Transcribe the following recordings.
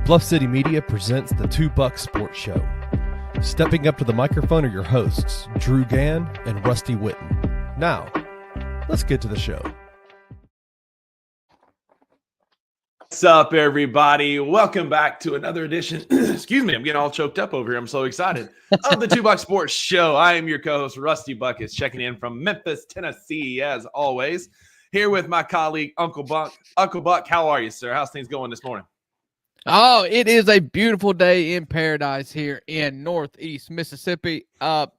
Bluff City Media presents the $2 Sports Show. Stepping up to the microphone are your hosts, Drew Gann and Rusty Witten. Now, let's get to the show. What's up, everybody? Welcome back to another edition. Excuse me, I'm getting all choked up over here. I'm so excited. Of the $2 Sports Show. I am your co-host, Rusty Buckets, checking in from Memphis, Tennessee, as always. Here with my colleague, Uncle Buck. Uncle Buck, how are you, sir? How's things going this morning? Oh, it is a beautiful day in paradise here in Northeast Mississippi. I'm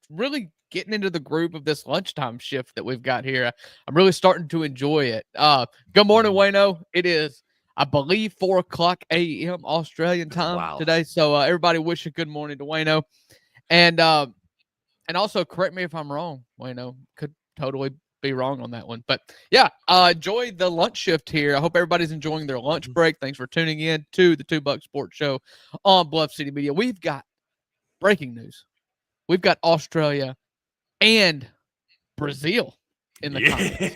really getting into the groove of this lunchtime shift that we've got here. I'm really starting to enjoy it. Good morning, Wayno. It is, I believe, 4 o'clock a.m. Australian time today. So everybody wish a good morning to Wayno. And also correct me if I'm wrong, Wayno. Could totally be wrong on that one. But yeah, enjoy the lunch shift here. I hope everybody's enjoying their lunch break. Thanks for tuning in to the $2 Sports Show on Bluff City Media. We've got breaking news. We've got Australia and Brazil in the contest.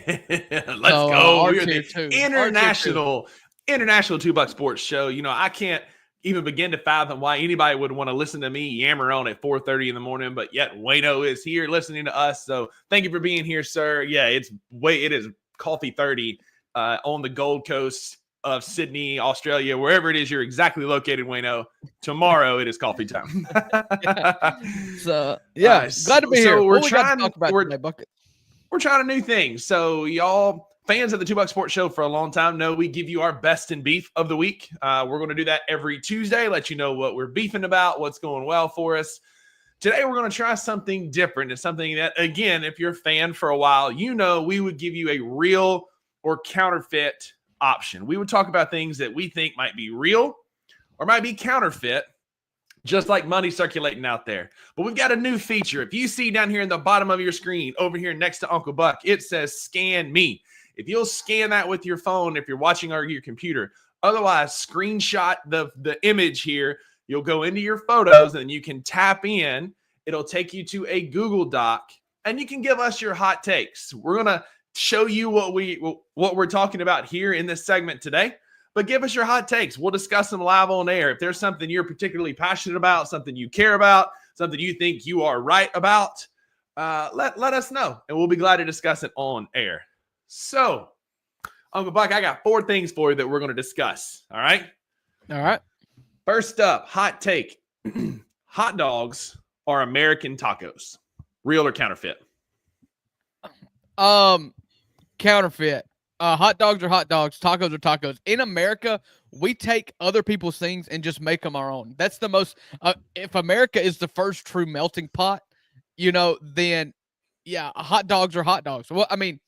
Let's go. We're the international $2 Sports Show. You know, I can't even begin to fathom why anybody would want to listen to me yammer on at 4:30 in the morning, but yet Wayno is here listening to us. So thank you for being here, sir. Yeah, it is coffee 30 on the Gold Coast of Sydney, Australia, wherever it is you're exactly located, Wayno. Tomorrow it is coffee time. So yeah, glad to be here. We're trying a new thing. So y'all fans of the $2 Sports Show for a long time know we give you our best in beef of the week. We're going to do that every Tuesday, let you know what we're beefing about, what's going well for us. Today, we're going to try something different. It's something that, again, if you're a fan for a while, you know we would give you a real or counterfeit option. We would talk about things that we think might be real or might be counterfeit, just like money circulating out there. But we've got a new feature. If you see down here in the bottom of your screen, over here next to Uncle Buck, it says Scan Me. If you'll scan that with your phone, if you're watching on your computer, otherwise screenshot the image here, you'll go into your photos and you can tap in. It'll take you to a Google Doc and you can give us your hot takes. We're going to show you what we're talking about here in this segment today, but give us your hot takes. We'll discuss them live on air. If there's something you're particularly passionate about, something you care about, something you think you are right about, let us know and we'll be glad to discuss it on air. So, Uncle Buck, I got 4 things for you that we're going to discuss. All right? All right. First up, hot take. Hot dogs are American tacos. Real or counterfeit? Counterfeit. Hot dogs are hot dogs. Tacos are tacos. In America, we take other people's things and just make them our own. That's the most, if America is the first true melting pot, then yeah, hot dogs are hot dogs. Well, I mean,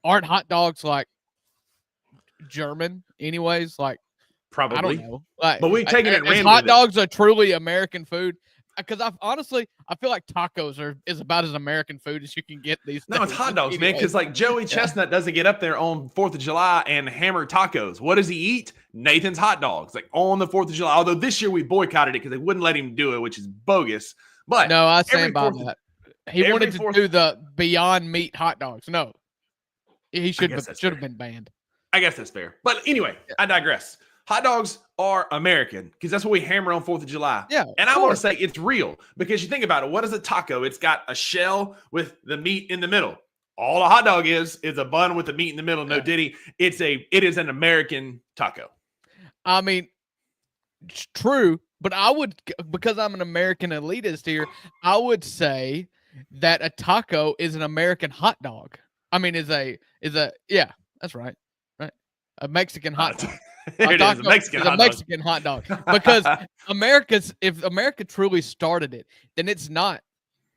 aren't hot dogs like German anyways? Like, probably. I don't know. Like, but we've taken it random. Hot dogs are truly American food. Because I feel like tacos is about as American food as you can get these days. No, it's hot dogs, man. Because like Joey Chestnut doesn't get up there on 4th of July and hammer tacos. What does he eat? Nathan's hot dogs, like on the 4th of July. Although this year we boycotted it because they wouldn't let him do it, which is bogus. But no, I stand by that. He wanted to do the Beyond Meat hot dogs. No, he should have been banned. I guess that's fair. But anyway, I digress. Hot dogs are American because that's what we hammer on 4th of July. Yeah. And I want to say it's real because you think about it. What is a taco? It's got a shell with the meat in the middle. All a hot dog is a bun with the meat in the middle. No diddy. It is an American taco. I mean, it's true, but I would, because I'm an American elitist here, I would say that a taco is an American hot dog. I mean, yeah, that's right. Right. A Mexican hot dog. It is a Mexican hot dog. Because if America truly started it, then it's not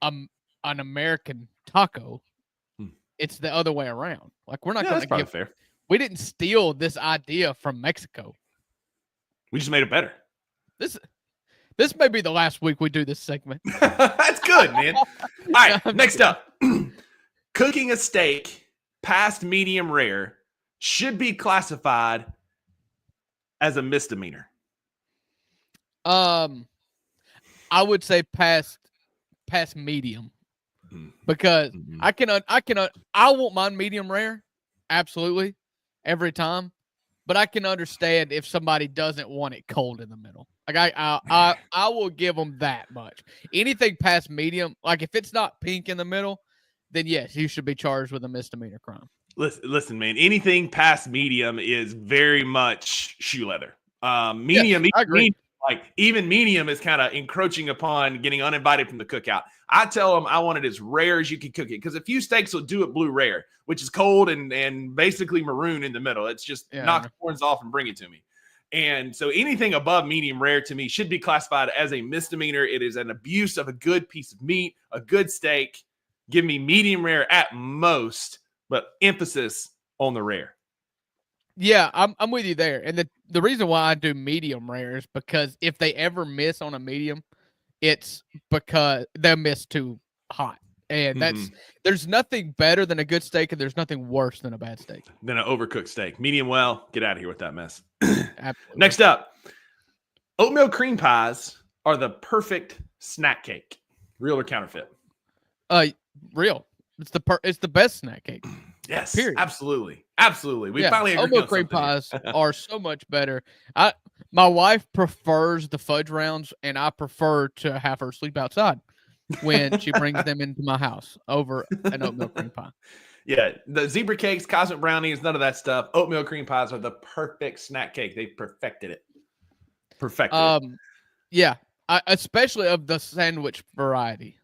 an American taco. It's the other way around. Like, we're not going to give. Fair. We didn't steal this idea from Mexico. We just made it better. This may be the last week we do this segment. That's good, man. All right, next up. Cooking a steak past medium rare should be classified as a misdemeanor. I would say past medium, because I want mine medium rare, absolutely, every time. but I can understand if somebody doesn't want it cold in the middle. Like I will give them that much. Anything past medium, like if it's not pink in the middle, then yes, you should be charged with a misdemeanor crime. Listen, man. Anything past medium is very much shoe leather. Medium, Yes, I agree. even medium is kind of encroaching upon getting uninvited from the cookout. I tell them I want it as rare as you can cook it because a few steaks will do it blue rare, which is cold and basically maroon in the middle. It's just knock the horns off and bring it to me. And so anything above medium rare to me should be classified as a misdemeanor. It is an abuse of a good piece of meat, a good steak. Give me medium rare at most, but emphasis on the rare. Yeah, I'm with you there. And the reason why I do medium rare is because if they ever miss on a medium, it's because they'll miss too hot. And there's nothing better than a good steak, and there's nothing worse than a bad steak. Than an overcooked steak. Medium well, get out of here with that mess. Absolutely. Next up, oatmeal cream pies are the perfect snack cake. Real or counterfeit? Real. It's the best snack cake. Yes, period. Absolutely. We finally agree oatmeal on cream something pies are so much better. My wife prefers the fudge rounds, and I prefer to have her sleep outside when she brings them into my house over an oatmeal cream pie. Yeah, the zebra cakes, cosmic brownies, none of that stuff. Oatmeal cream pies are the perfect snack cake. They perfected it. Yeah, especially of the sandwich variety.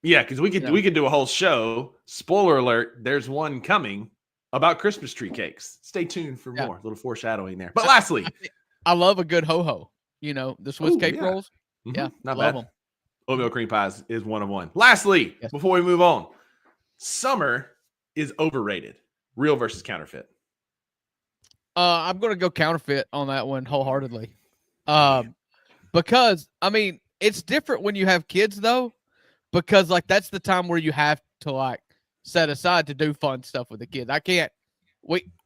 Yeah, because we could do a whole show. Spoiler alert: there's one coming about Christmas tree cakes. Stay tuned for more. A little foreshadowing there. But lastly, I love a good ho-ho. You know, the Swiss cake rolls. Yeah, not love bad. them. Oatmeal cream pies is one of one. Lastly, before we move on, summer is overrated. Real versus counterfeit. I'm going to go counterfeit on that one wholeheartedly. Because I mean, it's different when you have kids though, because like that's the time where you have to like set aside to do fun stuff with the kids.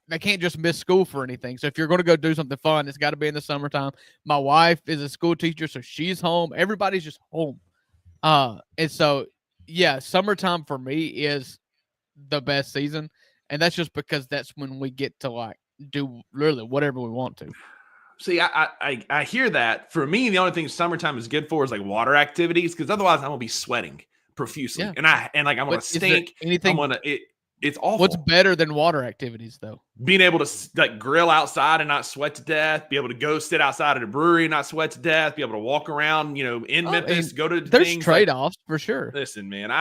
They can't just miss school for anything. So if you're going to go do something fun, it's got to be in the summertime. My wife is a school teacher, so she's home. Everybody's just home. And so, yeah, summertime for me is the best season. And that's just because that's when we get to like do literally whatever we want to. See, I hear that. For me, the only thing summertime is good for is like water activities, because otherwise I'm gonna be sweating profusely. Yeah. And I'm gonna stink. It's awful. What's better than water activities though? Being able to like grill outside and not sweat to death, be able to go sit outside at a brewery and not sweat to death, be able to walk around, in Memphis, go to there's things. Trade-offs for sure. Listen, man,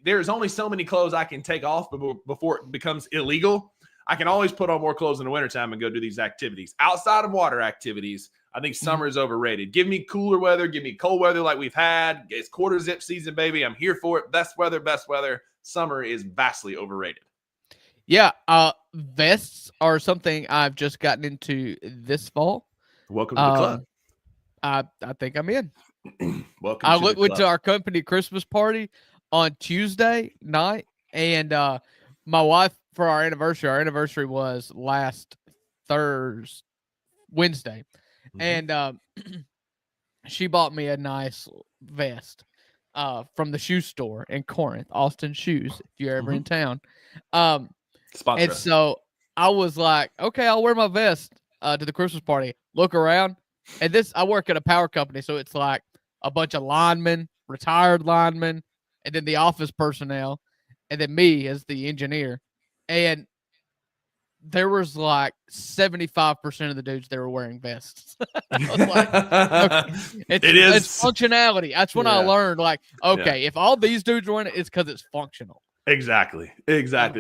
there's only so many clothes I can take off before it becomes illegal. I can always put on more clothes in the wintertime and go do these activities. Outside of water activities, I think summer is overrated. Give me cooler weather. Give me cold weather like we've had. It's quarter zip season, baby. I'm here for it. Best weather. Summer is vastly overrated. Yeah. Vests are something I've just gotten into this fall. Welcome to the club. I think I'm in. Welcome I went to our company Christmas party on Tuesday night, and my wife, for our anniversary was last Wednesday. And she bought me a nice vest from the shoe store in Corinth, Austin Shoes, if you're ever in town. Sponsor. And so I was like, okay, I'll wear my vest to the Christmas party. Look around. And I work at a power company, so it's like a bunch of linemen, retired linemen, and then the office personnel, and then me as the engineer. And there was like 75% of the dudes that were wearing vests. I was like, okay, it's functionality. That's when I learned, like, okay, if all these dudes are wearing it, it's because it's functional. Exactly.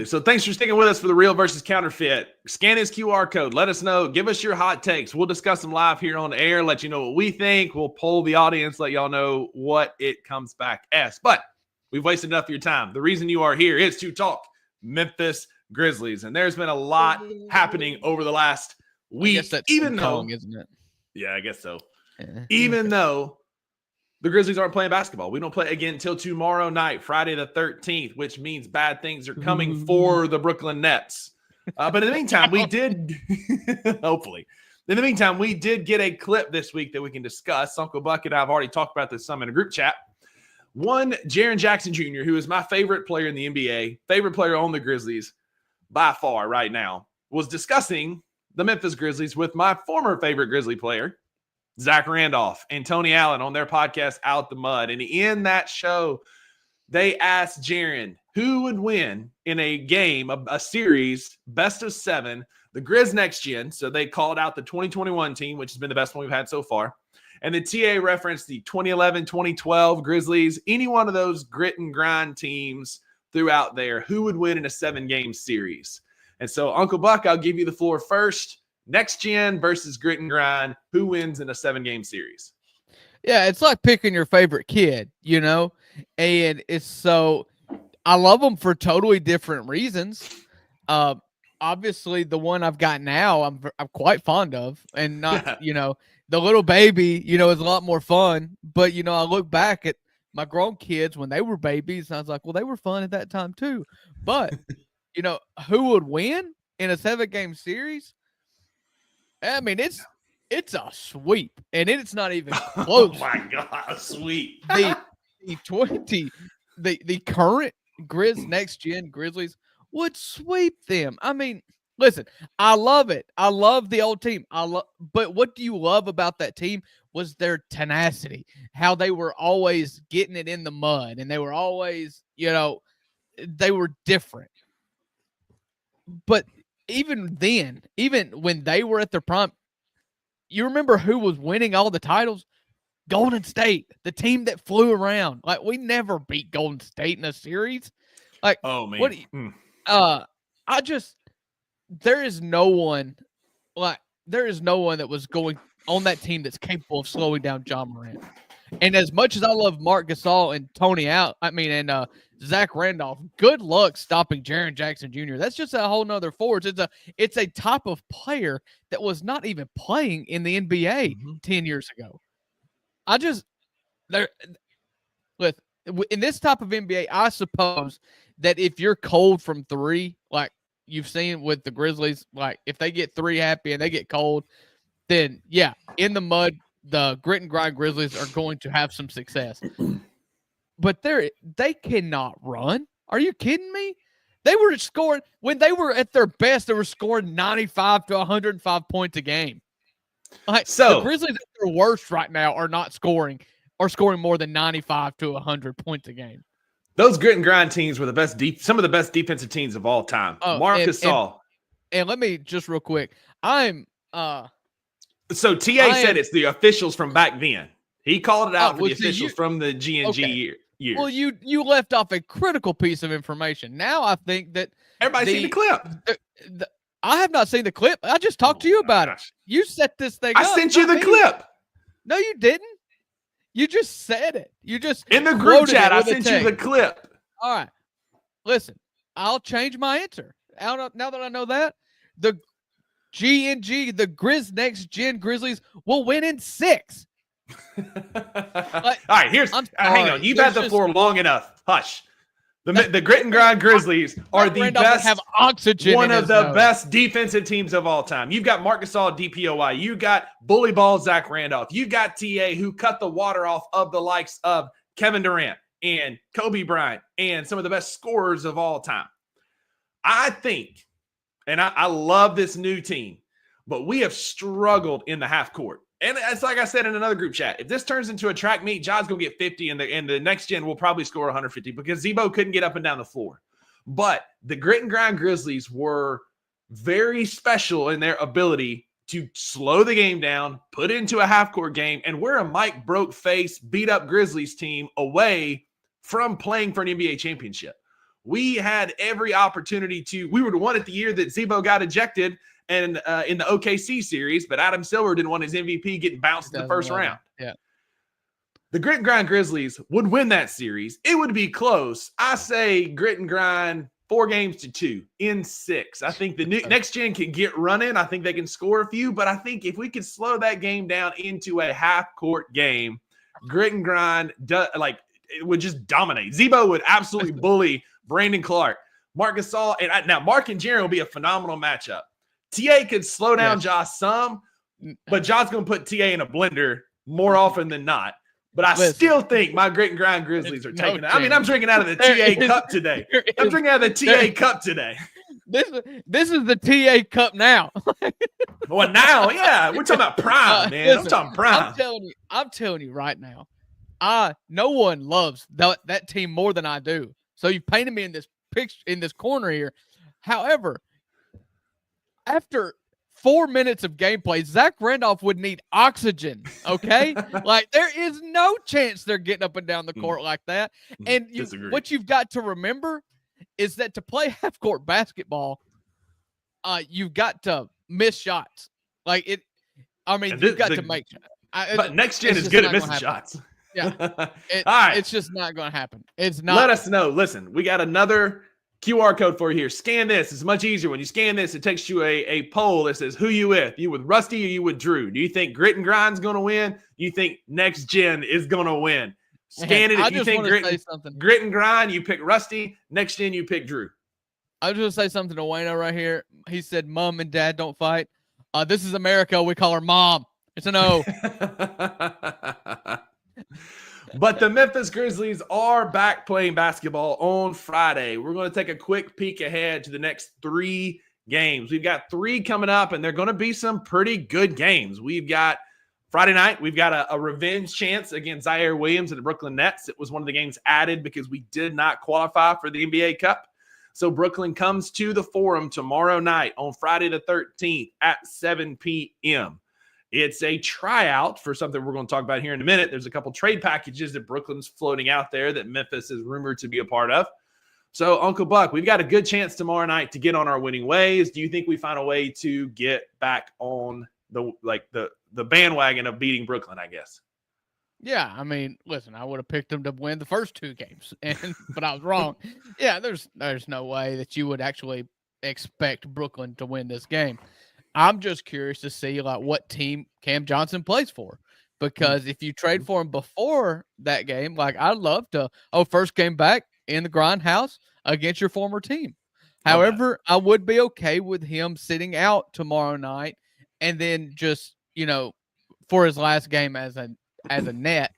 So thanks for sticking with us for the real versus counterfeit. Scan his QR code. Let us know. Give us your hot takes. We'll discuss them live here on the air. Let you know what we think. We'll poll the audience. Let y'all know what it comes back as. But we've wasted enough of your time. The reason you are here is to talk Memphis Grizzlies, and there's been a lot happening over the last week. Even though, isn't it? Yeah, I guess so. Even though the Grizzlies aren't playing basketball, we don't play again until tomorrow night, Friday the 13th, which means bad things are coming for the Brooklyn Nets. But in the meantime, we did hopefully. In the meantime, we did get a clip this week that we can discuss. Uncle Buck and I have already talked about this some in a group chat. One, Jaren Jackson Jr., who is my favorite player in the NBA, favorite player on the Grizzlies by far right now, was discussing the Memphis Grizzlies with my former favorite Grizzly player, Zach Randolph and Tony Allen on their podcast Out the Mud. And in that show, they asked Jaron who would win in a game, a series, best of 7, the Grizz Next Gen. So they called out the 2021 team, which has been the best one we've had so far. And the TA referenced the 2011, 2012 Grizzlies, any one of those grit and grind teams throughout there. Who would win in a 7-game series? And so, Uncle Buck, I'll give you the floor first. Next Gen versus grit and grind. Who wins in a 7-game series? Yeah, it's like picking your favorite kid, and it's so I love them for totally different reasons. Obviously, the one I've got now, I'm quite fond of, and not, the little baby, is a lot more fun. But I look back at my grown kids when they were babies, and I was like, well, they were fun at that time too. But who would win in a 7-game series? I mean, it's a sweep, and it's not even close. Oh my God, a sweep. the current Grizz Next Gen Grizzlies would sweep them. I mean, listen, I love it. I love the old team. But what do you love about that team was their tenacity, how they were always getting it in the mud, and they were always, they were different. But even then, even when they were at their prime, you remember who was winning all the titles? Golden State, the team that flew around. Like, we never beat Golden State in a series. Like, oh man, there is no one that was going on that team that's capable of slowing down John Morant. And as much as I love Marc Gasol and Tony and Zach Randolph, good luck stopping Jaren Jackson Jr. That's just a whole nother force. It's a type of player that was not even playing in the NBA 10 years ago. In this type of NBA, I suppose that if you're cold from 3, like you've seen with the Grizzlies, like if they get 3 happy and they get cold, then yeah, in the mud, the grit and grind Grizzlies are going to have some success. But they cannot run. Are you kidding me? They were scoring when they were at their best. They were scoring 95 to 105 points a game. So the Grizzlies at their worst right now are scoring more than 95 to 100 points a game. Those grit and grind teams were some of the best defensive teams of all time. Marc Gasol. And let me just real quick. So TA said it's the officials from back then. He called it out for the officials from the G&G years. Well, you left off a critical piece of information. Now I think that everybody's seen the clip. I have not seen the clip. I just talked to you about it. You set this thing up. I sent you the clip. No, you didn't. You just said it. You just in the group chat. I sent you the clip. All right. Listen, I'll change my answer. Now that I know that, the G&G, the Grizz Next Gen Grizzlies will win in 6. All right, hang on. You've had the floor long enough. Hush. The grit and grind Grizzlies are the best. Have oxygen. One of the best defensive teams of all time. You've got Marc Gasol, DPOY. You got bully ball Zach Randolph. You got TA, who cut the water off of the likes of Kevin Durant and Kobe Bryant and some of the best scorers of all time. I think, and I love this new team, but we have struggled in the half court. And it's like I said in another group chat, if this turns into a track meet, John's going to get 50, and the next gen will probably score 150 because Zebo couldn't get up and down the floor. But the grit and grind Grizzlies were very special in their ability to slow the game down, put it into a half-court game, and we're a Mike broke-face, beat-up Grizzlies team away from playing for an NBA championship. We had every opportunity we were the one at the year that Zebo got ejected, and in the OKC series, but Adam Silver didn't want his MVP getting bounced in the first round. Yeah. The grit and grind Grizzlies would win that series. It would be close. I say grit and grind 4-2 in 6. I think the next gen can get running. I think they can score a few, but I think if we could slow that game down into a half-court game, grit and grind, it would just dominate. Zebo would absolutely bully Brandon Clark. Marc Gasol, now Mark and Jaren will be a phenomenal matchup. TA could slow down Josh some, but John's going to put TA in a blender more often than not. But I still think my grit and grind Grizzlies are taking it. I mean, I'm drinking out of the TA cup today. This is the TA Cup now. Well, now, yeah, we're talking about prime, man. Listen, I'm talking prime. I'm telling you right now. No one loves that team more than I do. So you painted me in this picture in this corner here. However, after 4 minutes of gameplay, Zach Randolph would need oxygen. Okay, like there is no chance they're getting up and down the court like that. And what you've got to remember is that to play half court basketball, you've got to miss shots. Like it. I mean, you've got to make. But next gen is good at missing shots. Yeah. All right. It's just not going to happen. It's not. Let us know. Listen, we got another QR code for you here. Scan this. It's much easier. When you scan this, it takes you a poll that says, who you with? You with Rusty or you with Drew? Do you think Grit and Grind's going to win? Do you think Next Gen is going to win? Scan it. If you think Grit and Grind, you pick Rusty. Next Gen, you pick Drew. I was going to say something to Wayno right here. He said, Mom and Dad don't fight. This is America. We call her Mom. It's an O. But the Memphis Grizzlies are back playing basketball on Friday. We're going to take a quick peek ahead to the next 3 games. We've got 3 coming up, and they're going to be some pretty good games. We've got Friday night, we've got a revenge chance against Zaire Williams and the Brooklyn Nets. It was one of the games added because we did not qualify for the NBA Cup. So Brooklyn comes to the Forum tomorrow night on Friday the 13th at 7 p.m. It's a tryout for something we're going to talk about here in a minute. There's a couple trade packages that Brooklyn's floating out there that Memphis is rumored to be a part of. So, Uncle Buck, we've got a good chance tomorrow night to get on our winning ways. Do you think we find a way to get back on the bandwagon of beating Brooklyn, I guess? Yeah, I mean, listen, I would have picked them to win the first 2 games, but I was wrong. Yeah, there's no way that you would actually expect Brooklyn to win this game. I'm just curious to see what team Cam Johnson plays for, because if you trade for him before that game, I'd love to. First game back in the grind house against your former team. However, I would be okay with him sitting out tomorrow night and then just for his last game as a net,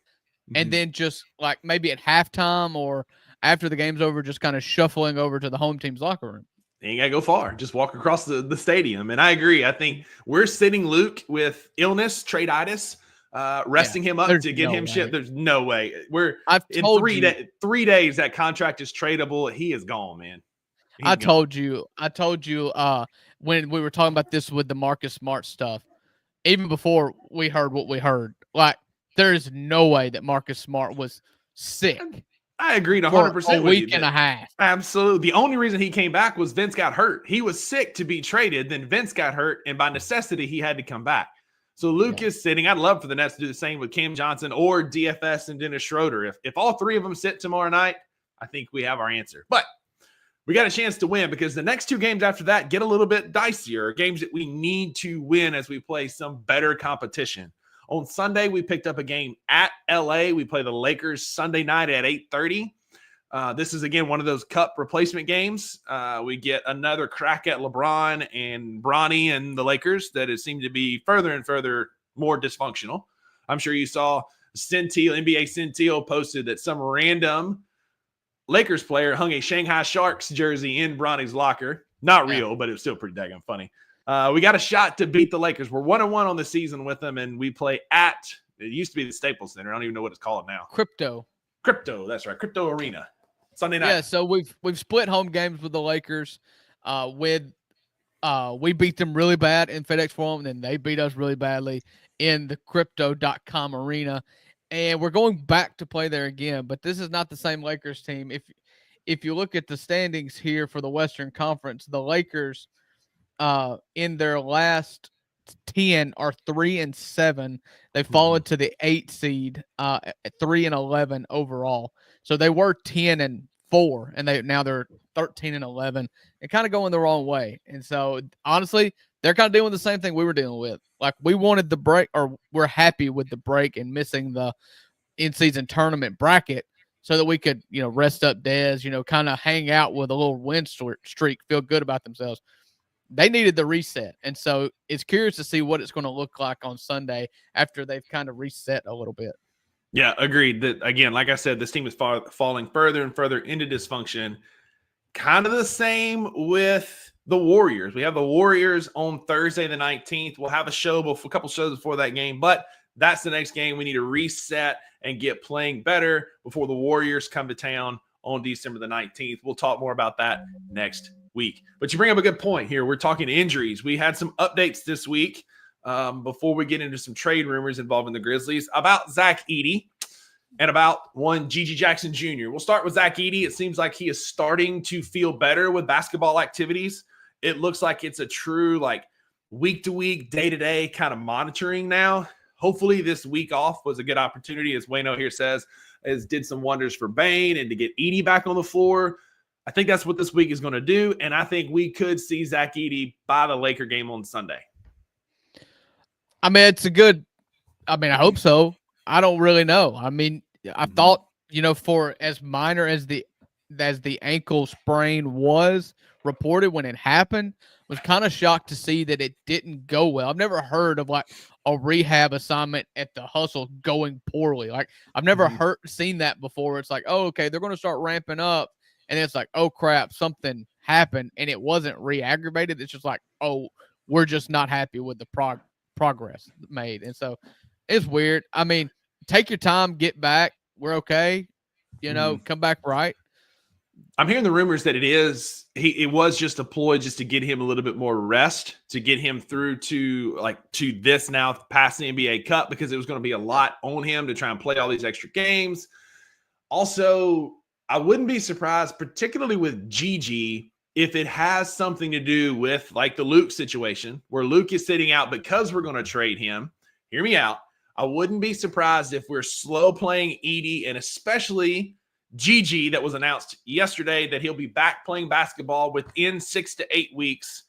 and then just maybe at halftime or after the game's over, just kind of shuffling over to the home team's locker room. You ain't got to go far. Just walk across the stadium. And I agree. I think we're sitting Luke with illness, trade-itis, resting him up to get him shit. There's no way. In 3 days, that contract is tradable. He is gone, man. I told you when we were talking about this with the Marcus Smart stuff, even before we heard what we heard, there is no way that Marcus Smart was sick. I agreed 100% with you. A week and a half. Absolutely. The only reason he came back was Vince got hurt. He was sick to be traded. Then Vince got hurt, and by necessity, he had to come back. So Luke is sitting. I'd love for the Nets to do the same with Cam Johnson or DFS and Dennis Schroeder. If all 3 of them sit tomorrow night, I think we have our answer. But we got a chance to win because the next 2 games after that get a little bit dicier, games that we need to win as we play some better competition. On Sunday, we picked up a game at LA. We play the Lakers Sunday night at 8:30. This is, again, one of those cup replacement games. We get another crack at LeBron and Bronny and the Lakers that has seemed to be further and further more dysfunctional. I'm sure you saw NBA Centil posted that some random Lakers player hung a Shanghai Sharks jersey in Bronny's locker. Not real, but it was still pretty daggone funny. We got a shot to beat the Lakers. We're 1-1 on the season with them, and we play at – it used to be the Staples Center. I don't even know what it's called now. Crypto, that's right. Crypto Arena. Sunday night. Yeah, so we've split home games with the Lakers. We beat them really bad in FedEx Forum, and then they beat us really badly in the Crypto.com Arena. And we're going back to play there again, but this is not the same Lakers team. If you look at the standings here for the Western Conference, the Lakers – in their last 10 are 3-7. They've fallen to the 8 seed, at 3-11 overall. So they were 10-4, and they're 13-11, and kind of going the wrong way. And so honestly, they're kind of doing the same thing we were dealing with. We wanted the break, or we're happy with the break and missing the in-season tournament bracket so that we could, rest up Dez, kind of hang out with a little win streak, feel good about themselves. They needed the reset. And so it's curious to see what it's going to look like on Sunday after they've kind of reset a little bit. Yeah, agreed. That again, like I said, this team is falling further and further into dysfunction. Kind of the same with the Warriors. We have the Warriors on Thursday the 19th. We'll have a couple shows before that game, but that's the next game. We need to reset and get playing better before the Warriors come to town on December the 19th. We'll talk more about that next week. But you bring up a good point here. We're talking injuries. We had some updates this week before we get into some trade rumors involving the Grizzlies about Zach Edey and about one Gigi Jackson Jr. We'll start with Zach Edey. It seems like he is starting to feel better with basketball activities. It looks like it's a true like week-to-week, day-to-day kind of monitoring now. Hopefully this week off was a good opportunity, as Wayno here says, as did some wonders for Bane and to get Edey back on the floor. I think that's what this week is going to do, and I think we could see Zach Edey by the Laker game on Sunday. I mean, I hope so. I don't really know. I mean, I thought, for as minor as the ankle sprain was reported when it happened, was kind of shocked to see that it didn't go well. I've never heard of like a rehab assignment at the Hustle going poorly. Like I've never seen that before. It's like, oh, okay, they're going to start ramping up, and it's like, oh crap, something happened, and it wasn't re-aggravated. It's just like, oh, we're just not happy with the progress made, and so it's weird. I mean, take your time, get back. We're okay. Come back right. I'm hearing the rumors that it was just a ploy just to get him a little bit more rest, to get him through to this now past the NBA Cup, because it was going to be a lot on him to try and play all these extra games. Also, I wouldn't be surprised, particularly with Gigi, if it has something to do with like the Luke situation where Luke is sitting out because we're going to trade him. Hear me out. I wouldn't be surprised if we're slow playing Edey, and especially Gigi, that was announced yesterday that he'll be back playing basketball within 6 to 8 weeks.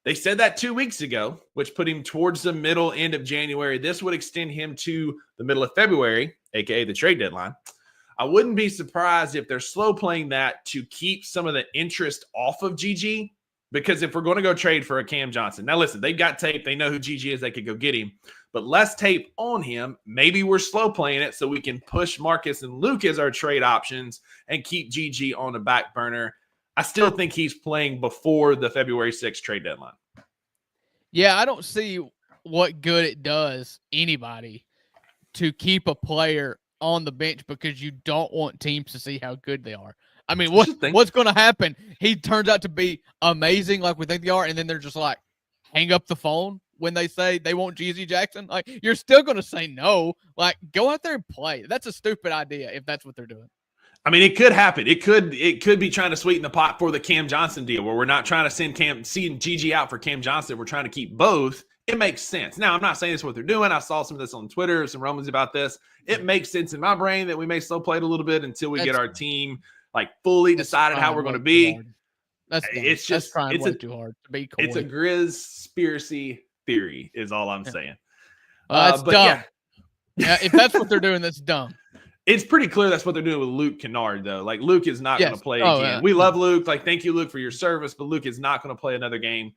They said that 2 weeks ago, which put him towards the end of January. This would extend him to the middle of February, aka the trade deadline. I wouldn't be surprised if they're slow playing that to keep some of the interest off of Gigi, because if we're going to go trade for a Cam Johnson, now listen, they've got tape. They know who Gigi is. They could go get him. But less tape on him. Maybe we're slow playing it so we can push Marcus and Luke as our trade options and keep Gigi on the back burner. I still think he's playing before the February 6th trade deadline. Yeah, I don't see what good it does anybody to keep a player on the bench because you don't want teams to see how good they are. I mean, what's going to happen? He turns out to be amazing like we think they are, and then they're just like, hang up the phone when they say they want Gigi Jackson. Like, you're still going to say no. Like, go out there and play. That's a stupid idea if that's what they're doing. I mean, it could happen. It could be trying to sweeten the pot for the Cam Johnson deal, where we're not trying to send Gigi out for Cam Johnson. We're trying to keep both. It makes sense. Now, I'm not saying this is what they're doing. I saw some of this on Twitter, some rumors about this. It makes sense in my brain that we may slow play it a little bit until we get our team like fully decided how we're going to be. That's trying way too hard to be coy. It's a Grizzspiracy theory is all I'm saying. That's dumb. Yeah, if that's what they're doing, that's dumb. It's pretty clear that's what they're doing with Luke Kennard, though. Like, Luke is not going to play again. Yeah. We love Luke. Like, thank you, Luke, for your service, but Luke is not going to play another game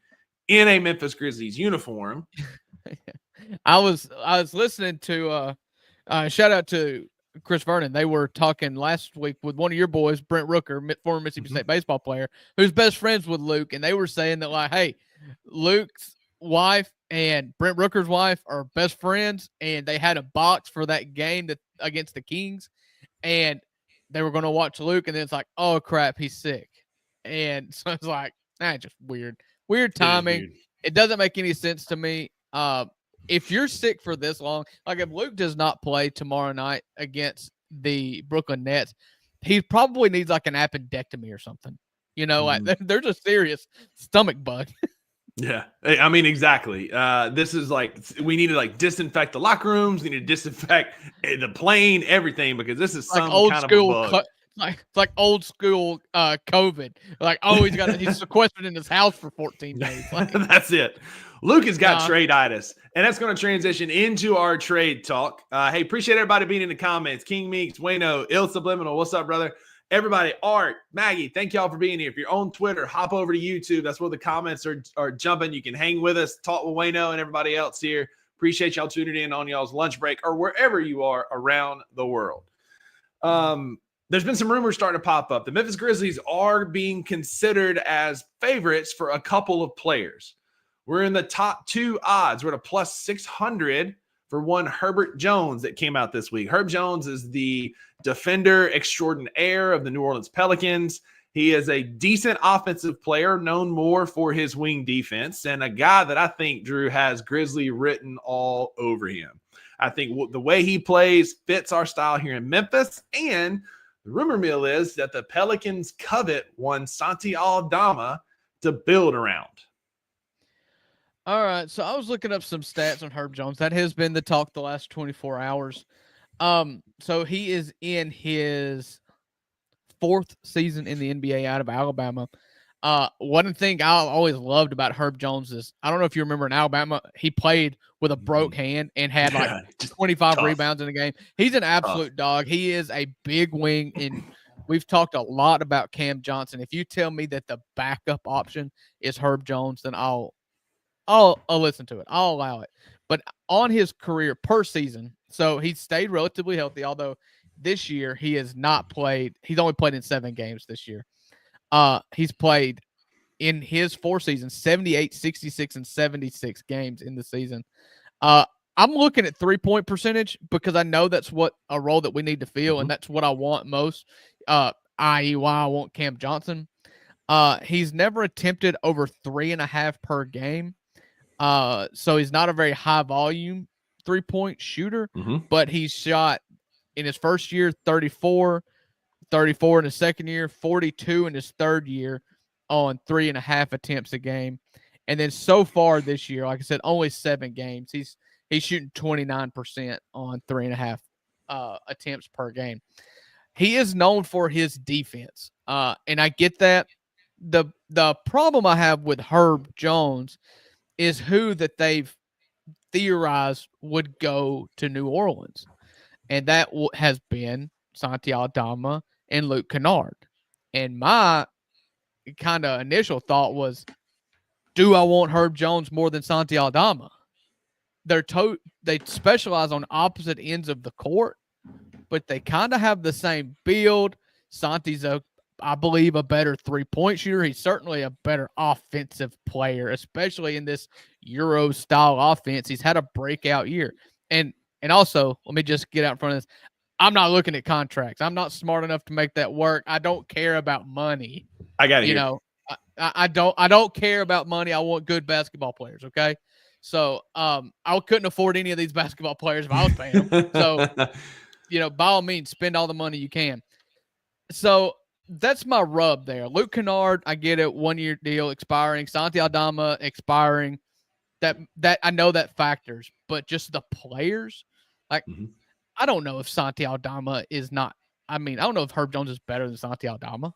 in a Memphis Grizzlies uniform. I was listening to shout out to Chris Vernon. They were talking last week with one of your boys, Brent Rooker, former Mississippi State baseball player, who's best friends with Luke, and they were saying that, like, hey, Luke's wife and Brent Rooker's wife are best friends, and they had a box for that game against the Kings, and they were going to watch Luke, and then it's like, oh crap, he's sick, and so it's like, just weird timing. It doesn't make any sense to me. If you're sick for this long, like if Luke does not play tomorrow night against the Brooklyn Nets, he probably needs like an appendectomy or something. Like there's a serious stomach bug. Yeah, I mean, exactly. This is like, we need to like disinfect the locker rooms. We need to disinfect the plane, everything, because this is some old kind school of a bug. It's like old school COVID. Like, oh, he's sequestered in his house for 14 days. Like, that's it. Luke has got trade-itis, and that's going to transition into our trade talk. Hey, appreciate everybody being in the comments. King Meeks, Wayno, Il Subliminal, what's up, brother? Everybody, Art, Maggie, thank y'all for being here. If you're on Twitter, hop over to YouTube. That's where the comments are jumping. You can hang with us, talk with Wayno and everybody else here. Appreciate y'all tuning in on y'all's lunch break or wherever you are around the world. there's been some rumors starting to pop up. The Memphis Grizzlies are being considered as favorites for a couple of players. We're in the top 2 odds. We're at a plus 600 for one Herbert Jones that came out this week. Herb Jones is the defender extraordinaire of the New Orleans Pelicans. He is a decent offensive player, known more for his wing defense, and a guy that I think, Drew, has Grizzly written all over him. I think the way he plays fits our style here in Memphis, and the rumor mill is that the Pelicans covet one Santi Aldama to build around. All right, so I was looking up some stats on Herb Jones. That has been the talk the last 24 hours. So he is in his 4th season in the NBA out of Alabama. One thing I always loved about Herb Jones is, I don't know if you remember in Alabama, he played with a broke hand and had like 25 rebounds in a game. He's an absolute dog. He is a big wing, and we've talked a lot about Cam Johnson. If you tell me that the backup option is Herb Jones, then I'll listen to it. I'll allow it. But on his career per season, so he's stayed relatively healthy, although this year he has not played. He's only played in 7 games this year. He's played in his 4 seasons, 78, 66, and 76 games in the season. I'm looking at 3-point percentage because I know that's what a role that we need to fill, and that's what I want most, i.e. why I want Cam Johnson. He's never attempted over 3.5 per game. So he's not a very high volume 3-point shooter, but he's shot in his first year 34 in his second year, 42 in his third year on 3.5 attempts a game. And then so far this year, like I said, only 7 games. He's shooting 29% on 3.5 attempts per game. He is known for his defense. And I get that. The problem I have with Herb Jones is who that they've theorized would go to New Orleans. And that has been Santi Aldama and Luke Kennard. And my kind of initial thought was, do I want Herb Jones more than Santi Aldama? They specialize on opposite ends of the court, but they kind of have the same build. Santi's I believe, a better 3-point shooter. He's certainly a better offensive player, especially in this Euro style offense. He's had a breakout year. And also, let me just get out in front of this. I'm not looking at contracts. I'm not smart enough to make that work. I don't care about money. I got it. I don't care about money. I want good basketball players. Okay. So, I couldn't afford any of these basketball players if I was paying them. So, by all means, spend all the money you can. So that's my rub there. Luke Kennard, I get it. 1-year deal expiring. Santi Aldama expiring. That I know that factors, but just the players, like, I don't know if Santi Aldama is not. I mean, I don't know if Herb Jones is better than Santi Aldama.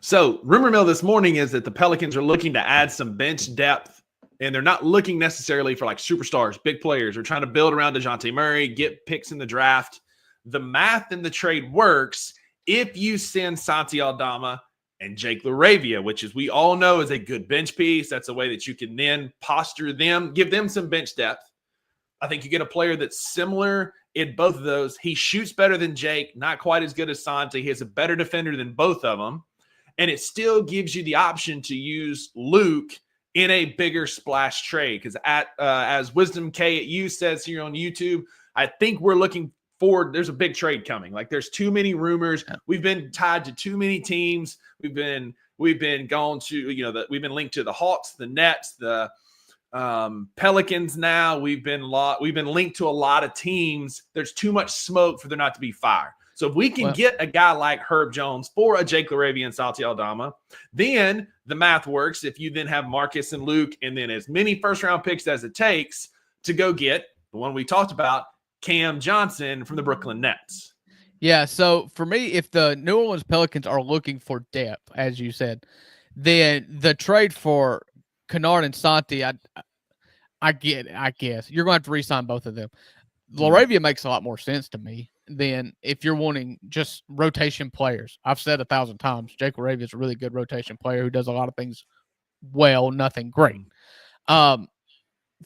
So, rumor mill this morning is that the Pelicans are looking to add some bench depth, and they're not looking necessarily for like superstars, big players. They're trying to build around DeJounte Murray, get picks in the draft. The math in the trade works if you send Santi Aldama and Jake LaRavia, which, as we all know, is a good bench piece. That's a way that you can then posture them, give them some bench depth. I think you get a player that's similar in both of those. He shoots better than Jake, not quite as good as Santi. He is a better defender than both of them. And it still gives you the option to use Luke in a bigger splash trade. Because as Wisdom K at You says here on YouTube, I think we're looking forward. There's a big trade coming. Like, there's too many rumors. We've been tied to too many teams. We've been going to, we've been linked to the Hawks, the Nets, the Pelicans. Now we've been linked to a lot of teams. There's too much smoke for there not to be fire. So if we can get a guy like Herb Jones for a Jake LaRavia and Santi Aldama, then the math works. If you then have Marcus and Luke, and then as many first-round picks as it takes to go get the one we talked about, Cam Johnson from the Brooklyn Nets. Yeah, so for me, if the New Orleans Pelicans are looking for depth, as you said, then the trade for Kennard and Santi, I get it, I guess. You're going to have to re-sign both of them. LaRavia makes a lot more sense to me than if you're wanting just rotation players. I've said 1,000 times, Jake LaRavia is a really good rotation player who does a lot of things well, nothing great.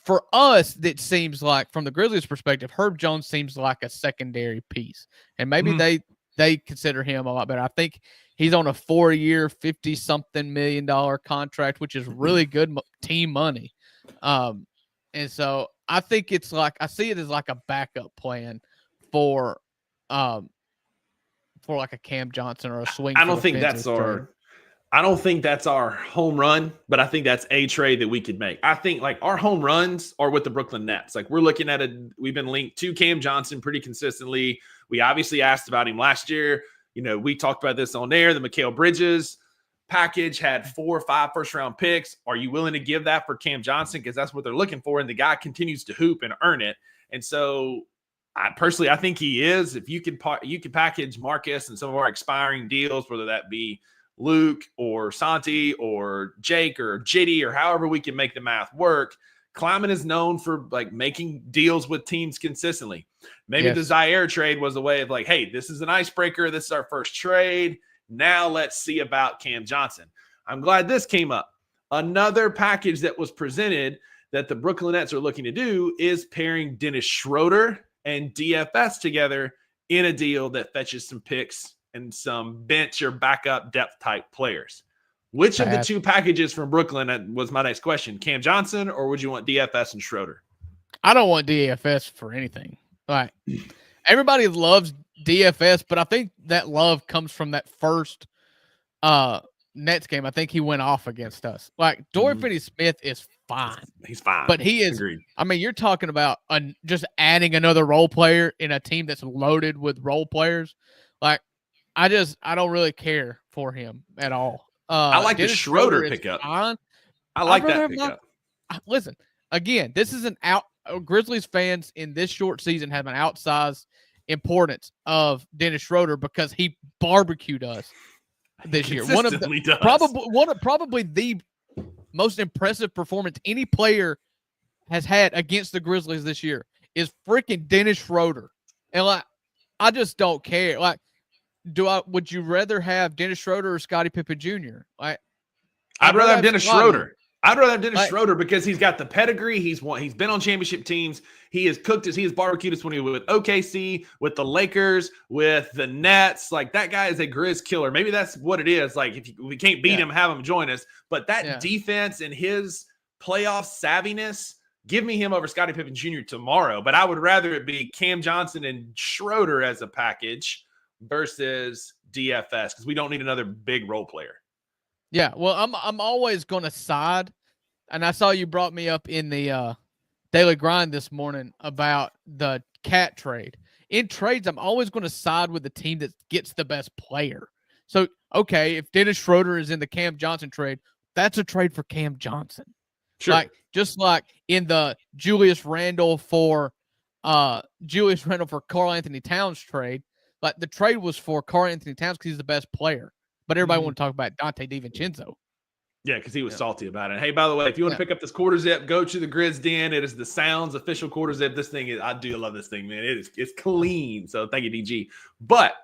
For us, it seems like, from the Grizzlies' perspective, Herb Jones seems like a secondary piece. And maybe they consider him a lot better. I think he's on a 4-year, $50-something million contract, which is really good team money. And so I think I see it as like a backup plan for like a Cam Johnson or a swing. I don't think that's our home run, but I think that's a trade that we could make. I think like our home runs are with the Brooklyn Nets. Like we're looking at we've been linked to Cam Johnson pretty consistently. We obviously asked about him last year. We talked about this on air. The Mikal Bridges package had 4 or 5 first-round picks. Are you willing to give that for Cam Johnson? Because that's what they're looking for, and the guy continues to hoop and earn it. And so I think he is. If you could package Marcus and some of our expiring deals, whether that be Luke or Santi or Jake or Jitty or however we can make the math work. Kleiman is known for like making deals with teams consistently. Maybe the Zaire trade was a way of like, hey, this is an icebreaker. This is our first trade. Now let's see about Cam Johnson. I'm glad this came up. Another package that was presented that the Brooklyn Nets are looking to do is pairing Dennis Schroeder and DFS together in a deal that fetches some picks and some bench or backup depth type players. Which of the two packages from Brooklyn was my next question? Cam Johnson, or would you want DFS and Schroeder? I don't want DFS for anything. Like everybody loves DFS, but I think that love comes from that first Nets game. I think he went off against us. Like Dorian Finney-Smith is fine. He's fine. But he is. Agreed. I mean, you're talking about just adding another role player in a team that's loaded with role players. Like I don't really care for him at all. I like the Schroeder pickup. I like that pickup. Listen, again, this is Grizzlies fans in this short season have an outsized importance of Dennis Schroeder because he barbecued us this year. Probably the most impressive performance any player has had against the Grizzlies this year is freaking Dennis Schroeder. And like, I just don't care. Like, would you rather have Dennis Schroeder or Scottie Pippen Jr.? Like, I'd rather have Dennis Schroeder. I'd rather have Dennis Schroeder because he's got the pedigree. He's been on championship teams. He has barbecued us when he was with OKC, with the Lakers, with the Nets. Like that guy is a Grizz killer. Maybe that's what it is. Like if we can't beat him, have him join us. But that defense and his playoff savviness, give me him over Scottie Pippen Jr. tomorrow. But I would rather it be Cam Johnson and Schroeder as a package versus DFS because we don't need another big role player. Yeah, well, I'm always going to side, and I saw you brought me up in the Daily Grind this morning about the Cat trade. In trades, I'm always going to side with the team that gets the best player. So, okay, if Dennis Schroeder is in the Cam Johnson trade, that's a trade for Cam Johnson. Sure. Like just like in the Julius Randle for Karl Anthony Towns trade, like the trade was for Karl Anthony Towns because he's the best player. But everybody want to talk about Dante DiVincenzo. Yeah, because he was salty about it. Hey, by the way, if you want to pick up this quarter zip, go to the Grizz Den. It is the Sounds official quarter zip. This thing I do love this thing, man. It's clean. So thank you, DG. But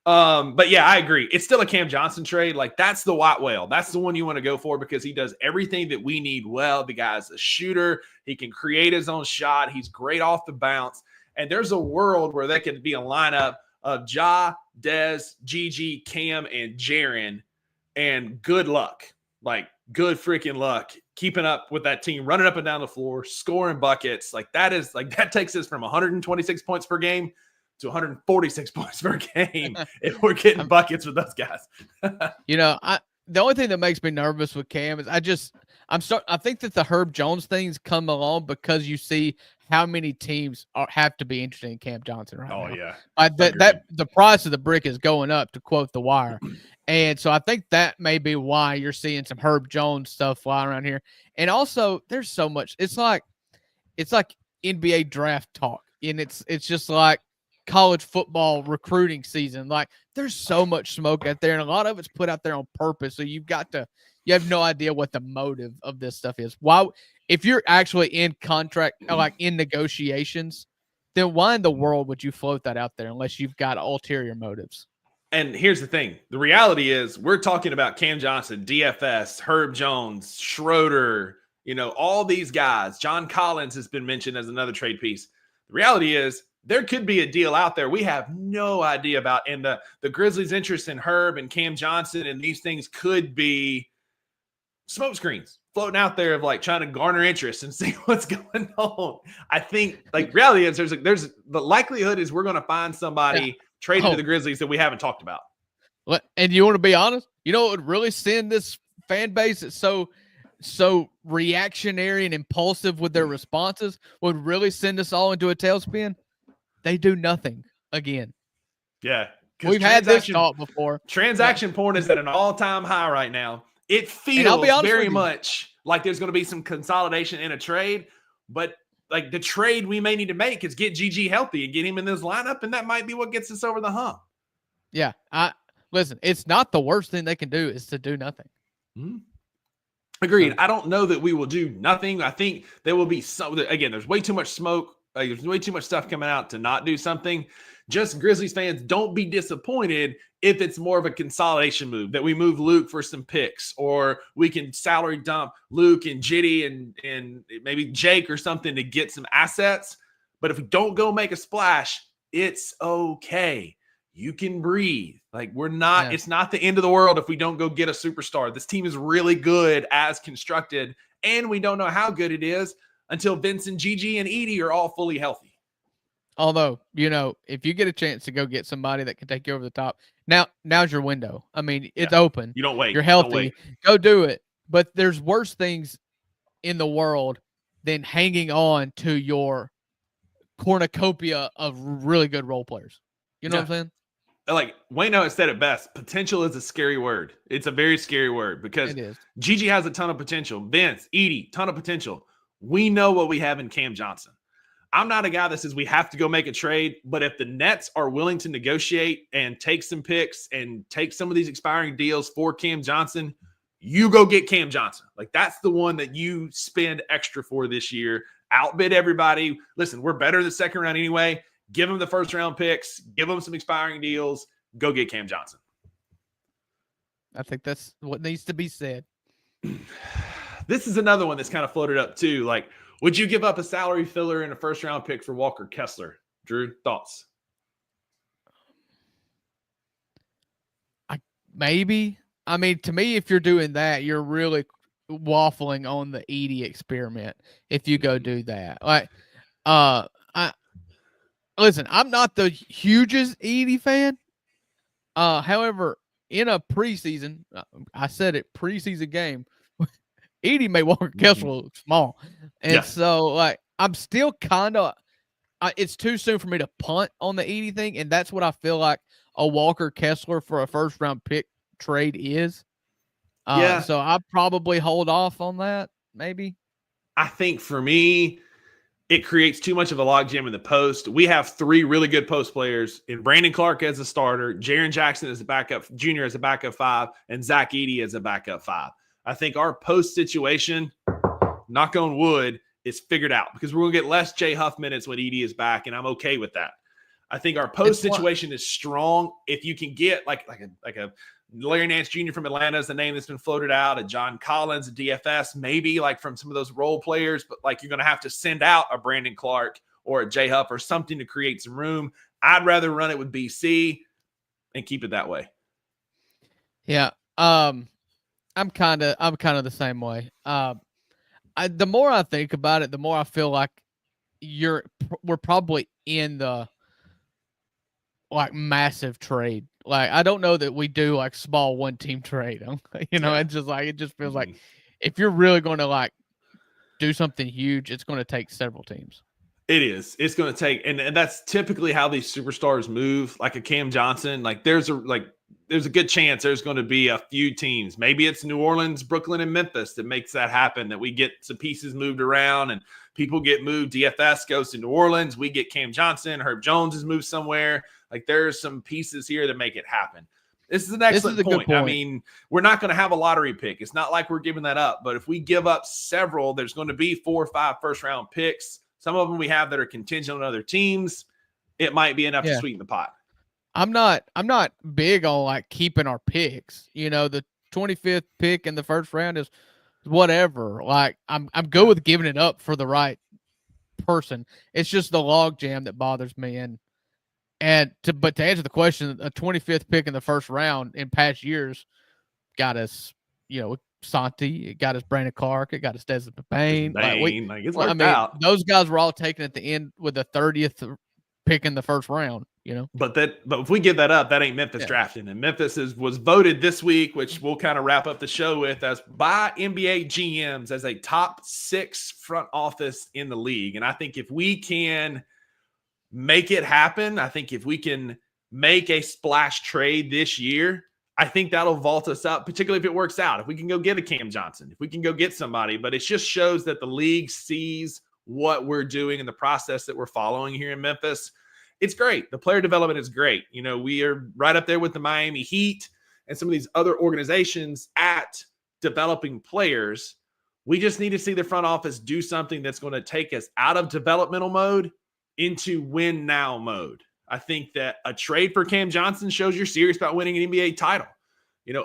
yeah, I agree. It's still a Cam Johnson trade. Like that's the white whale. That's the one you want to go for because he does everything that we need well. The guy's a shooter. He can create his own shot. He's great off the bounce. And there's a world where they could be a lineup of Ja, Dez, Gigi, Cam, and Jaren, and good luck. Like, good freaking luck keeping up with that team, running up and down the floor, scoring buckets. Like, that takes us from 126 points per game to 146 points per game if we're getting buckets with those guys. The only thing that makes me nervous with Cam is I think that the Herb Jones things come along because you see how many teams have to be interested in Cam Johnson right now. Oh, yeah. The price of the brick is going up, to quote The Wire. And so I think that may be why you're seeing some Herb Jones stuff flying around here. And also, there's so much. It's like NBA draft talk. And it's just like college football recruiting season. Like, there's so much smoke out there, and a lot of it's put out there on purpose. So you have no idea what the motive of this stuff is. Why, if you're actually in contract, like in negotiations, then why in the world would you float that out there unless you've got ulterior motives? And here's the thing. The reality is we're talking about Cam Johnson, DFS, Herb Jones, Schroeder, all these guys. John Collins has been mentioned as another trade piece. The reality is there could be a deal out there we have no idea about. And the Grizzlies' interest in Herb and Cam Johnson and these things could be smoke screens floating out there of like trying to garner interest and see what's going on. I think like reality is there's the likelihood is we're going to find somebody traded to the Grizzlies that we haven't talked about. And you want to be honest? You know what would really send this fan base that's so reactionary and impulsive with their responses would really send us all into a tailspin? They do nothing again. Yeah. We've had this talk before. Transaction porn is at an all-time high right now. It feels very much like there's going to be some consolidation in a trade, but like the trade we may need to make is get GG healthy and get him in this lineup, and that might be what gets us over the hump. Yeah. Listen, it's not the worst thing they can do is to do nothing. Mm-hmm. Agreed. I don't know that we will do nothing. I think there will be again, there's way too much smoke. There's way too much stuff coming out to not do something. Just Grizzlies fans, don't be disappointed if it's more of a consolidation move, that we move Luke for some picks, or we can salary dump Luke and Jitty and maybe Jake or something to get some assets. But if we don't go make a splash, it's okay. You can breathe. Like it's not the end of the world if we don't go get a superstar. This team is really good as constructed, and we don't know how good it is until Vince and Gigi and Edie are all fully healthy. Although, if you get a chance to go get somebody that can take you over the top, now's your window. I mean, it's open. You don't wait. You're healthy. Go do it. But there's worse things in the world than hanging on to your cornucopia of really good role players. You know what I'm saying? Like Wayno has said it best. Potential is a scary word. It's a very scary word because Gigi has a ton of potential. Vince, Edie, ton of potential. We know what we have in Cam Johnson. I'm not a guy that says we have to go make a trade, but if the Nets are willing to negotiate and take some picks and take some of these expiring deals for Cam Johnson, you go get Cam Johnson. Like that's the one that you spend extra for this year. Outbid everybody. Listen, we're better in the second round anyway. Give them the first round picks. Give them some expiring deals. Go get Cam Johnson. I think that's what needs to be said. This is another one that's kind of floated up too. Like, would you give up a salary filler and a first round pick for Walker Kessler? Drew, thoughts? Maybe. I mean, to me, if you're doing that, you're really waffling on the Edie experiment. If you go do that, listen, I'm not the hugest Edie fan. However, in a preseason, I said it, preseason game, Edie made Walker Kessler look small. And so, I'm still kind of, it's too soon for me to punt on the Edie thing. And that's what I feel like a Walker Kessler for a first round pick trade is. So I'll probably hold off on that, maybe. I think for me, it creates too much of a logjam in the post. We have three really good post players in Brandon Clark as a starter, Jaren Jackson as a backup, Junior as a backup 5, and Zach Edey as a backup 5. I think our post situation, knock on wood, is figured out because we're going to get less Jay Huff minutes when Edey is back, and I'm okay with that. I think our post situation is strong. If you can get like a Larry Nance Jr. from Atlanta is the name that's been floated out, a John Collins, a DFS, maybe like from some of those role players, but like you're going to have to send out a Brandon Clark or a Jay Huff or something to create some room. I'd rather run it with BC and keep it that way. Yeah. I'm kind of the same way. The more I think about it, the more I feel like we're probably in the massive trade. Like, I don't know that we do like small one team trade. It's just like, it just feels like if you're really going to do something huge, it's going to take several teams. It is. It's going to take, and that's typically how these superstars move. Like a Cam Johnson, there's a good chance there's going to be a few teams. Maybe it's New Orleans, Brooklyn, and Memphis that makes that happen, that we get some pieces moved around and people get moved. DFS goes to New Orleans. We get Cam Johnson. Herb Jones is moved somewhere. There's some pieces here that make it happen. This is an excellent point. I mean, we're not going to have a lottery pick. It's not like we're giving that up. But if we give up several, there's going to be 4 or 5 first-round picks. Some of them we have that are contingent on other teams. It might be enough to sweeten the pot. I'm not big on keeping our picks. The 25th pick in the first round is whatever. I'm good with giving it up for the right person. It's just the log jam that bothers me. But to answer the question, a 25th pick in the first round in past years got us, Santi, it got us Brandon Clark, it got us Desmond Payne. It's worked out. Those guys were all taken at the end with the 30th pick in the first round. But if we give that up, that ain't Memphis drafting. And Memphis was voted this week, which we'll kind of wrap up the show with, as by NBA GMs as a top 6 front office in the league. And I think if we can make it happen, I think if we can make a splash trade this year, I think that'll vault us up, particularly if it works out. If we can go get a Cam Johnson, if we can go get somebody, but it just shows that the league sees what we're doing and the process that we're following here in Memphis. It's great. The player development is great. We are right up there with the Miami Heat and some of these other organizations at developing players. We just need to see the front office do something that's going to take us out of developmental mode into win now mode. I think that a trade for Cam Johnson shows you're serious about winning an NBA title.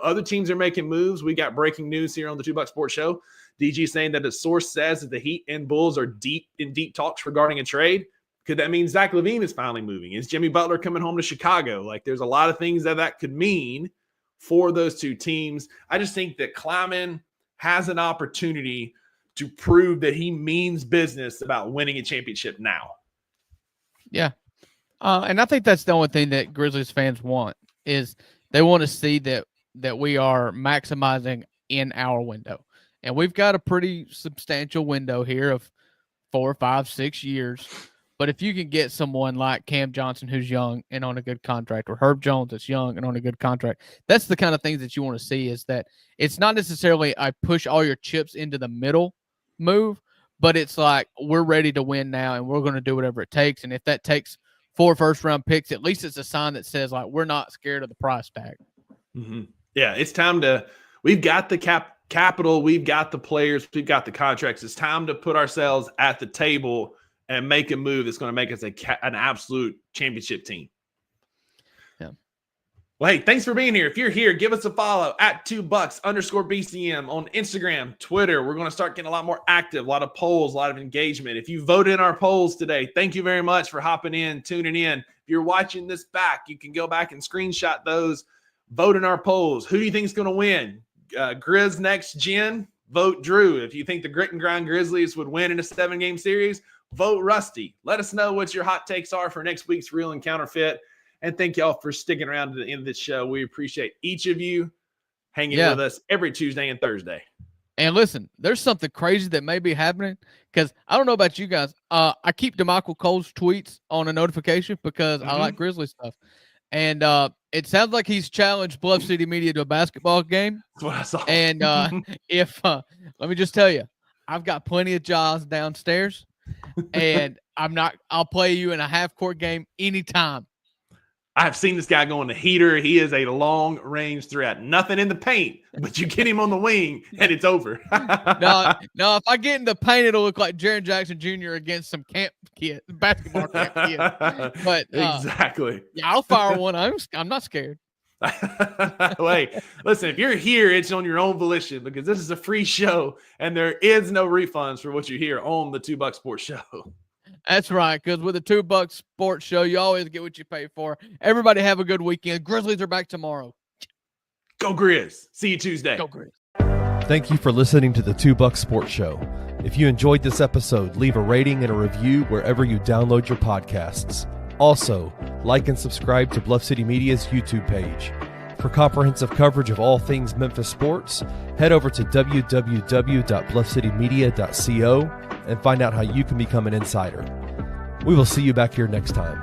Other teams are making moves. We got breaking news here on the 2 Buck Sports Show. DG saying that a source says that the Heat and Bulls are deep talks regarding a trade. Could that mean Zach LaVine is finally moving? Is Jimmy Butler coming home to Chicago? There's a lot of things that could mean for those two teams. I just think that Kleiman has an opportunity to prove that he means business about winning a championship now. Yeah. And I think that's the only thing that Grizzlies fans want, is they want to see that we are maximizing in our window. And we've got a pretty substantial window here of 4, 5, 6 years. But if you can get someone like Cam Johnson, who's young and on a good contract, or Herb Jones that's young and on a good contract, that's the kind of things that you want to see, is that it's not necessarily I push all your chips into the middle move, but it's like we're ready to win now and we're going to do whatever it takes. And if that takes 4 first-round picks, at least it's a sign that says, we're not scared of the price tag. Mm-hmm. Yeah, it's time to – we've got the capital, we've got the players, we've got the contracts. It's time to put ourselves at the table and make a move that's going to make us an absolute championship team. Yeah. Well, hey, thanks for being here. If you're here, give us a follow at 2bucks_BCM on Instagram, Twitter. We're going to start getting a lot more active, a lot of polls, a lot of engagement. If you voted in our polls today, thank you very much for hopping in, tuning in. If you're watching this back, you can go back and screenshot those, vote in our polls. Who do you think is going to win? Grizz next gen? Vote Drew. If you think the Grit and Grind Grizzlies would win in a 7-game series, vote Rusty. Let us know what your hot takes are for next week's Real and Counterfeit. And thank y'all for sticking around to the end of this show. We appreciate each of you hanging with us every Tuesday and Thursday. And listen, there's something crazy that may be happening, because I don't know about you guys. I keep DeMichael Cole's tweets on a notification because I like Grizzly stuff. And it sounds like he's challenged Bluff City Media to a basketball game. That's what I saw. And let me just tell you, I've got plenty of jaws downstairs. And I'll play you in a half-court game anytime. I've seen this guy go on the heater. He is a long-range threat. Nothing in the paint, but you get him on the wing, and it's over. No, if I get in the paint, it'll look like Jaren Jackson Jr. against some basketball camp kid. But exactly. Yeah, I'll fire one. I'm not scared. Wait, listen, if you're here, it's on your own volition, because this is a free show, and there is no refunds for what you hear on the 2 Buck Sports Show. That's right, because with the 2 Buck Sports Show, you always get what you pay for. Everybody have a good weekend. Grizzlies are back tomorrow. Go Grizz. See you Tuesday. Go Grizz. Thank you for listening to the 2 Buck Sports Show. If you enjoyed this episode, leave a rating and a review wherever you download your podcasts. Also, like and subscribe to Bluff City Media's YouTube page. For comprehensive coverage of all things Memphis sports, head over to www.bluffcitymedia.co and find out how you can become an insider. We will see you back here next time.